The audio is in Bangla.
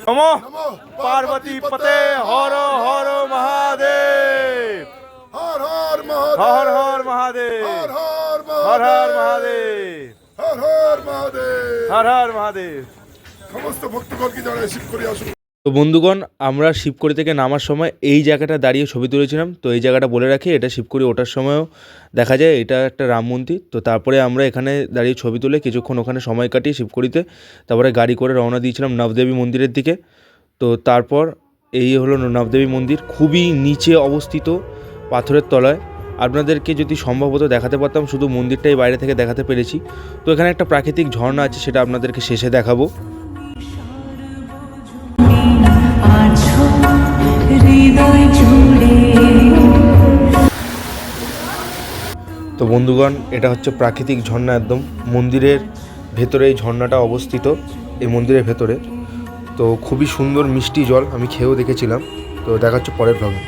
নমো পার্বতী পতে হর হর মহাদেব, হর হর মহাদেব, হর হর মহাদেব, হর হর হর হর মহাদেব, মহাদেব, হর হর মহাদেব। হর হর মহাদেব। সমস্ত ভক্তগণকে জানাই শিব করে আসুন। তো বন্ধুগণ, আমরা শিবকড়ি থেকে নামার সময় এই জায়গাটা দাঁড়িয়ে ছবি তুলেছিলাম। তো এই জায়গাটা বলে রাখি, এটা শিবকড়ি ওঠার সময়ও দেখা যায়। এটা একটা রাম মন্দির। তো তারপরে আমরা এখানে দাঁড়িয়ে ছবি তুলে কিছুক্ষণ ওখানে সময় কাটিয়ে শিবকড়িতে তারপরে গাড়ি করে রওনা দিয়েছিলাম নবদেবী মন্দিরের দিকে। তো তারপর এই হলো নবদেবী মন্দির, খুবই নিচে অবস্থিত পাথরের তলায়। আপনাদেরকে যদি সম্ভবত দেখাতে পারতাম, শুধু মন্দিরটাই বাইরে থেকে দেখাতে পেরেছি। তো এখানে একটা প্রাকৃতিক ঝর্ণা আছে, সেটা আপনাদেরকে শেষে দেখাবো। তো বন্ধুগণ, এটা হচ্ছে প্রাকৃতিক ঝর্ণা, একদম মন্দিরের ভেতরে এই ঝর্ণাটা অবস্থিত, এই মন্দিরের ভেতরে। তো খুবই সুন্দর মিষ্টি জল, আমি খেয়েও দেখেছিলাম। তো দেখা হচ্ছে পরের ভাগে।